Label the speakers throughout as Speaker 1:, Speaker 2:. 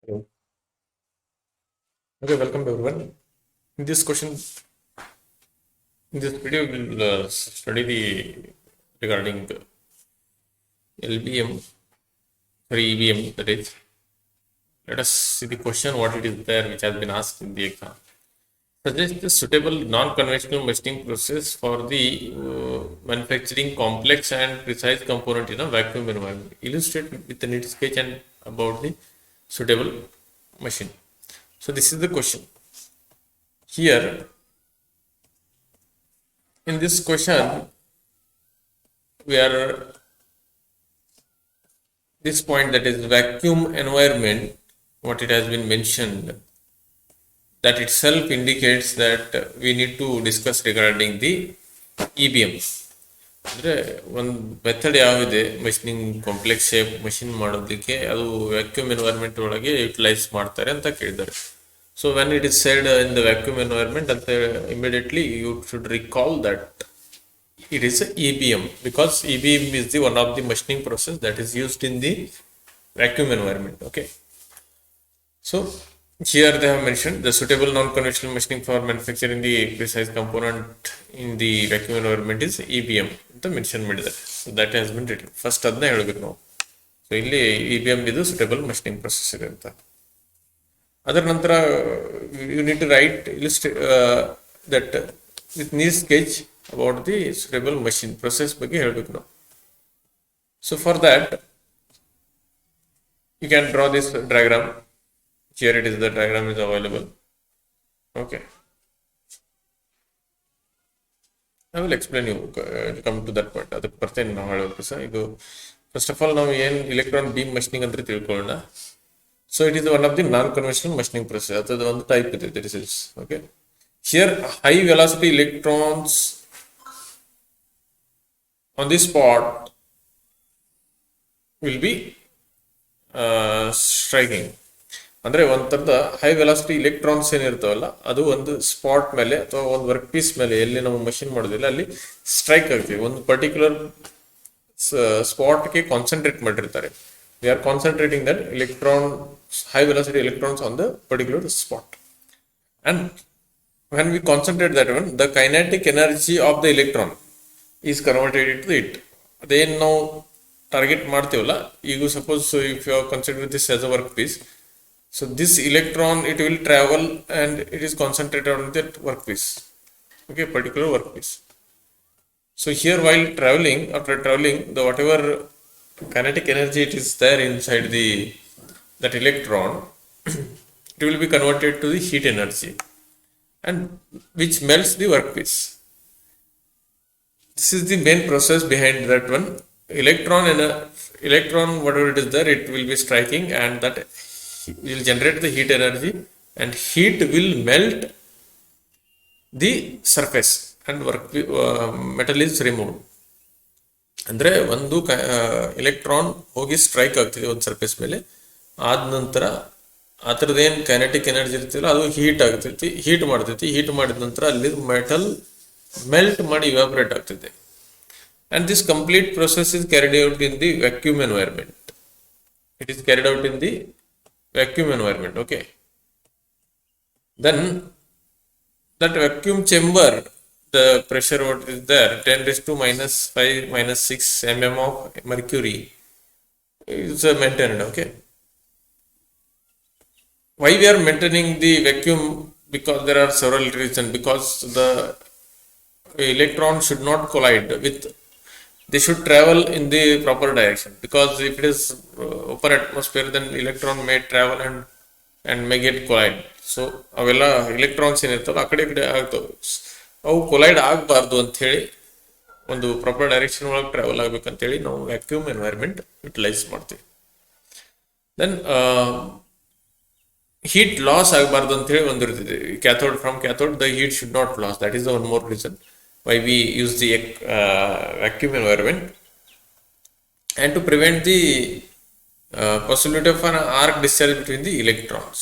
Speaker 1: Okay, welcome everyone. In this question, in this video, we'll study the regarding the LBM, sorry, EBM. That is, let us see the question what it is there which has been asked in the exam. Suggest a suitable non-conventional machining process for the manufacturing complex and precise component in a vacuum environment. Illustrate with a neat sketch and about the suitable machine. So this is the question. Here, in this question, we are this point, that is vacuum environment, what it has been mentioned, that itself indicates that we need to discuss regarding the EBM. ಅಂದರೆ ಒಂದು method ಯಾವಿದೆ machining complex shape machine ಮಾಡೋದಕ್ಕೆ, ಅದು vacuum environment ಒಳಗೆ utilise ಮಾಡ್ತಾರೆ ಅಂತ ಕೇಳಿದ್ದಾರೆ. So when it is said in the vacuum environment ಅಂತ immediately you should recall that it is a EBM, because EBM is the one of the machining process that is used in the vacuum environment. Okay, so here they have mentioned the suitable non-conventional machining for manufacturing the precise component in the vacuum environment is EBM ಅಂತ mention ಮಾಡಿದ್ದಾರೆ. So that has been written. First ಅದನ್ನ ಹೇಳಬೇಕು ನಾವು. So ಇಲ್ಲಿ EBM ಇದು suitable machining process ಇದೆ ಅಂತ. ಅದರ ನಂತರ you need to write that with neat sketch about the suitable machine process ಬಗ್ಗೆ ಹೇಳಬೇಕು ನಾವು. So for that you can draw this diagram. Here it is, the diagram is available. Okay, I will explain you come to that point. ಅದಕ್ಕೆ ಬರ್ತೇನೆ ನಾವು ಹೇಳಬೇಕು sir. ಇದು first of all ನಾವು ಏನು ಎಲೆಕ್ಟ್ರಾನ್ ಬೀಮ್ ಮಷಿನಿಂಗ್ ಅಂತ ತಿಳ್ಕೊಳ್ಳೋಣ. So it is one of the non conventional machining process. ಅದು ಒಂದು ಟೈಪ್ ಇದೆ. This is okay. Here high velocity electrons on this spot will be striking. ಅಂದರೆ ಒಂಥರದ high velocity electrons ಏನಿರ್ತಾವಲ್ಲ, ಅದು ಒಂದು ಸ್ಪಾಟ್ ಮೇಲೆ ಅಥವಾ ಒಂದು ವರ್ಕ್ ಪೀಸ್ ಮೇಲೆ ಎಲ್ಲಿ ನಾವು ಮಷಿನ್ ಮಾಡೋದಿಲ್ಲ ಅಲ್ಲಿ ಸ್ಟ್ರೈಕ್ ಆಗ್ತೀವಿ. ಒಂದು ಪರ್ಟಿಕ್ಯುಲರ್ ಸ್ಪಾಟ್ಗೆ ಕಾನ್ಸಂಟ್ರೇಟ್ ಮಾಡಿರ್ತಾರೆ. We are concentrating that electron, high velocity electrons on the particular spot. And when we concentrate that one, the kinetic energy of the electron is converted into it. ಅದೇನು ನಾವು target ಮಾಡ್ತೀವಲ್ಲ, ಈಗ suppose if you consider this as a work piece, so this electron it will travel and it is concentrated on that work piece. Okay, particular work piece. So here while travelling, after travelling, the whatever kinetic energy it is there inside that electron, it will be converted to the heat energy, and which melts the workpiece. This is the main process behind that one. Electron, whatever it is there, it will be striking, and that will generate the heat energy, and heat will melt the surface, and metal is removed. ಅಂದರೆ ಒಂದು electron ಹೋಗಿ strike ಆಗ್ತಿದೆ ಒಂದು surface ಮೇಲೆ, ಆದ ನಂತರ ಆ ಥರದ್ದೇನು kinetic energy ಇರ್ತಿಲ್ಲ ಅದು ಹೀಟ್ ಆಗ್ತೈತಿ, ಹೀಟ್ ಮಾಡ್ತೈತಿ. ಹೀಟ್ ಮಾಡಿದ ನಂತರ ಅಲ್ಲಿ ಮೆಟಲ್ ಮೆಲ್ಟ್ ಮಾಡಿ ಇವ್ಯಾಪರೇಟ್ ಆಗ್ತೈತೆ. And this complete process is carried out in the vacuum environment. It is carried out in the vacuum environment. Okay. Then that vacuum chamber, the pressure what is there, 10 raised to minus 5 minus 6 mm of mercury is maintained. Okay. Why we are maintaining the vacuum? Because there are several reasons. Because the electron should not collide with, they should travel in the proper direction. Because if it is open atmosphere, then electron may travel and may get collide. So ಅವೆಲ್ಲ electrons ಏನಿರ್ತಲ್ಲ ಆ ಕಡೆ ಈ ಕಡೆ ಆಗ್ತವೆ. ಅವು collide ಆಗಬಾರ್ದು ಅಂಥೇಳಿ, ಒಂದು ಪ್ರಾಪರ್ ಡೈರೆಕ್ಷನ್ ಒಳಗೆ ಟ್ರಾವೆಲ್ ಆಗ್ಬೇಕಂತೇಳಿ ನಾವು ವ್ಯಾಕ್ಯೂಮ್ ಎನ್ವೈರ್ಮೆಂಟ್ ಯುಟಿಲೈಸ್ ಮಾಡ್ತೀವಿ. ದೆನ್ heat loss ಆಗಬಾರ್ದು ಅಂತ ಹೇಳಿ ಒಂದು ಇರ್ತದೆ. Cathode, from cathode the heat should not loss. That is the one more reason why we use the vacuum environment. And to prevent the possibility of an arc discharge between the electrons,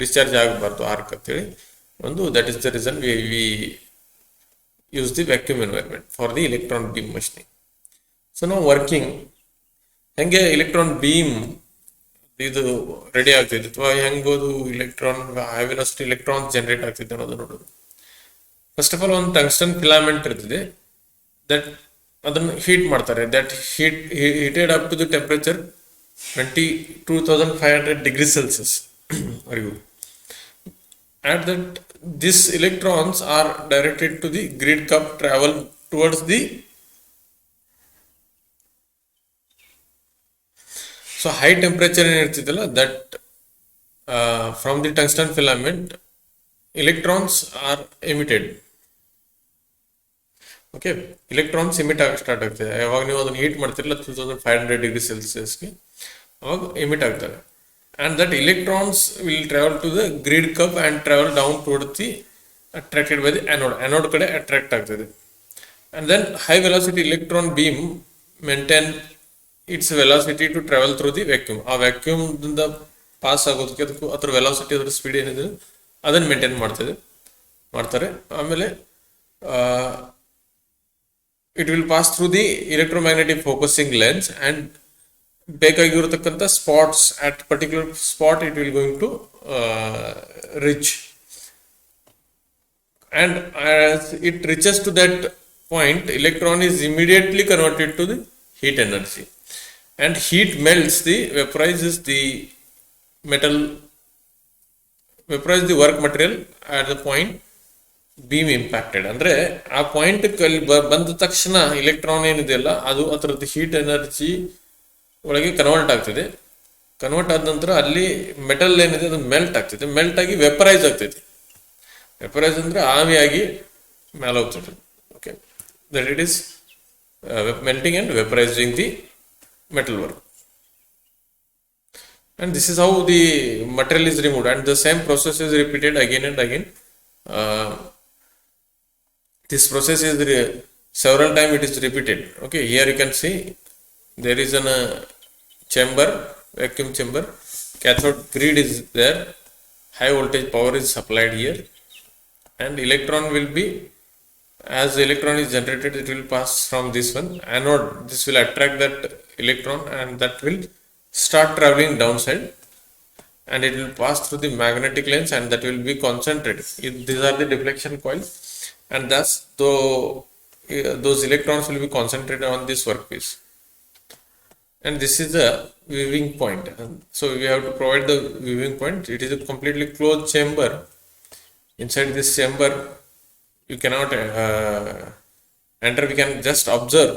Speaker 1: discharge ಆಗಬಾರ್ದು arc ಅಂತ ಹೇಳಿ ಒಂದು, that is the reason we use the vacuum environment for the electron beam machining. So now working ಹೆಂಗೆ electron beam, ಇದು ready ಆಗ್ತಿದೆ ಅಥವಾ ಹೆಂಗೋದು electron high velocity electron generate ಆಗ್ತಿದೆ ಅನ್ನೋದು ನೋಡೋದು. ಫಸ್ಟ್ ಆಫ್ ಆಲ್ ಒಂದು ಟಂಗ್ಸ್ಟನ್ ಫಿಲಾಮೆಂಟ್ ಇರ್ತದೆ, ದಟ್ ಅದನ್ನು ಹೀಟ್ ಮಾಡ್ತಾರೆ. That heated up to the temperature 22,500 degree Celsius ವರೆಗೂ. At that, these electrons are directed to the grid cup, travel towards the high temperature ಏನಿರ್ತದಲ್ಲ, that from the tungsten filament electrons are emitted. Okay, electrons emit start ಆಗ್ತದೆ ಯಾವಾಗ ನೀವು ಅದನ್ನು heat ಮಾಡ್ತಿರಲ್ಲ 2500 degree ಸೆಲ್ಸಿಯಸ್ಗೆ, ಅವಾಗ emit ಆಗ್ತವೆ. And that electrons will travel to the grid cup and travel down towards the attracted by the anode. Anode kade attract ಆಗ್ತದೆ. And then high velocity electron beam maintain its velocity to travel through the vacuum. ಆ vacuum ದಿಂದ pass ಆಗೋದಕ್ಕೆ ಅದಕ್ಕೂ ಅದರ velocity, ಅದರ speed ಏನಿದೆ ಅದನ್ನು maintain ಮಾಡ್ತಾರೆ. ಆಮೇಲೆ it will pass through the electromagnetic focusing lens and ಬೇಕಾಗಿರತಕ್ಕಂಥ spots at particular spot it will going to reach, and as it reaches to that point electron is immediately converted to the heat energy, and heat melts the vaporizes the metal, vaporizes the work material at the point beam impacted. ಅಂದ್ರೆ ಆ point ಬಂದ ತಕ್ಷಣ electron ಏನಿದೆಯಲ್ಲ ಅದು ಅದರದ್ದು heat energy ಒಳಗೆ convert ಆಗ್ತದೆ. Convert ಆದ ನಂತರ ಅಲ್ಲಿ ಮೆಟಲ್ ಏನಿದೆ ಅದು ಮೆಲ್ಟ್ ಆಗ್ತದೆ, ಮೆಲ್ಟ್ ಆಗಿ ವೆಪರೈಸ್ ಆಗ್ತೈತಿ. ವೆಪರೈಸ್ ಅಂದ್ರೆ ಆವಿಯಾಗಿ ಮೇಲೆ ಹೋಗ್ತದೆ. Okay, that it is melting and vaporising the metal work, and this is how the material is removed, and the same process is repeated again and again. This process is several times it is repeated. Okay, here you can see there is an chamber, vacuum chamber, cathode grid is there, high voltage power is supplied here, and electron will be, as the electron is generated it will pass from this one anode. This will attract that electron and that will start traveling downside, and it will pass through the magnetic lens and that will be concentrated. These are the deflection coils, and thus those electrons will be concentrated on this workpiece, and this is the weaving point. And so we have to provide the weaving point. It is a completely closed chamber. Inside this chamber you cannot enter, we can just observe.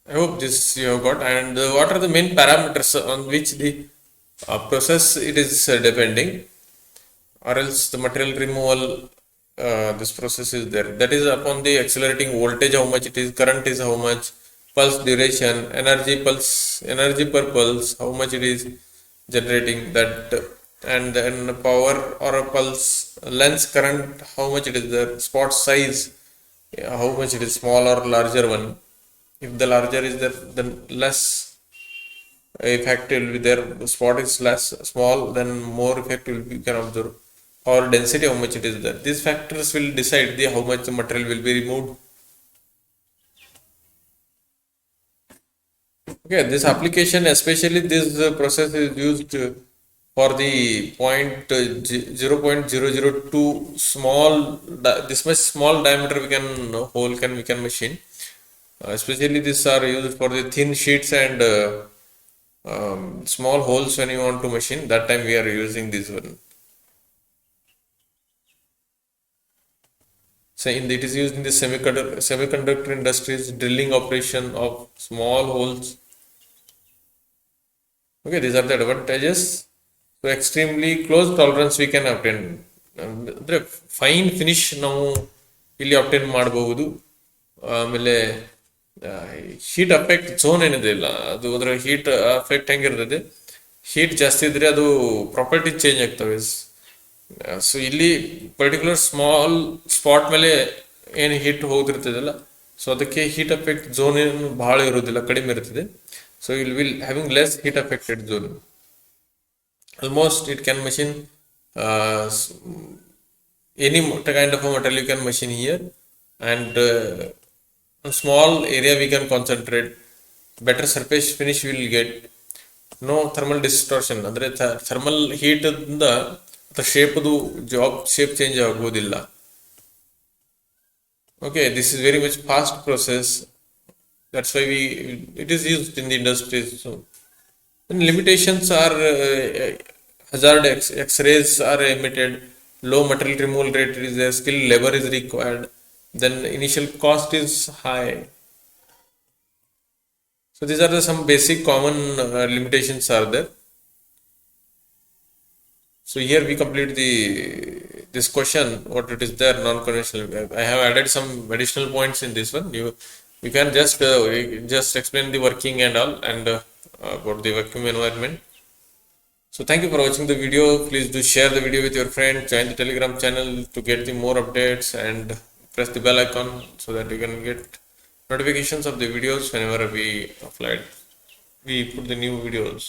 Speaker 1: I hope this you have got. And what are the main parameters on which the process it is depending, or else the material removal, this process is there. That is upon the accelerating voltage, how much it is, current is how much, pulse duration, energy per pulse, how much it is generating that, and then power or a pulse, lens current, how much it is there, spot size, how much it is, small or larger one. If the larger is there, then less effect will be there. The spot is less small, then more effect will be, you can observe. Power density, how much it is there. These factors will decide how much the material will be removed. Okay, this application, especially this process is used for the 0.002 small, this much small diameter we can machine. Especially these are used for the thin sheets and small holes when you want to machine. That time we are using this one. So it is used in the semiconductor industries, drilling operation of small holes. Okay, these are the advantages. So extremely close tolerance we can obtain. ಅಂದ್ರೆ fine finish ನಾವು ಇಲ್ಲಿ obtain ಮಾಡಬಹುದು. ಆಮೇಲೆ heat affect zone ಏನಿದೆ ಇಲ್ಲ ಅದು, ಅದರ heat affect ಹೆಂಗಿರ್ತದೆ, heat ಜಾಸ್ತಿ ಇದ್ರೆ ಅದು ಪ್ರಾಪರ್ಟಿ ಚೇಂಜ್ ಆಗ್ತವೆ. ಸೊ ಇಲ್ಲಿ ಪರ್ಟಿಕ್ಯುಲರ್ ಸ್ಮಾಲ್ ಸ್ಪಾಟ್ ಮೇಲೆ ಏನು ಹೀಟ್ ಹೋಗಿರ್ತದಲ್ಲ, ಸೊ ಅದಕ್ಕೆ ಹೀಟ್ ಅಫೆಕ್ಟ್ ಝೋನ್ ಏನು ಬಹಳ ಇರೋದಿಲ್ಲ, ಕಡಿಮೆ ಇರ್ತದೆ. ಸೊ ಇಲ್ will having less heat affected zone. Almost it can machine any kind of a material you can machine here, and On small area we can concentrate, better surface finish we will get, no thermal distortion ಅಂದ್ರೆ thermal heat ಇಂದ shape ಅದು job shape change ಆಗೋದಿಲ್ಲ. Okay, this is very much fast process, that's why it is used in the industry. So and limitations are hazard X-rays are emitted, low material removal rate is there, skilled labor is required, then initial cost is high. So these are some basic common limitations are there. So here we complete this question, what it is there non-conventional. I have added some additional points in this one. You can just explain the working and all, and about the vacuum environment. So thank you for watching the video. Please do share the video with your friend, join the Telegram channel to get the more updates, and press the bell icon so that you can get notifications of the videos whenever we put the new videos.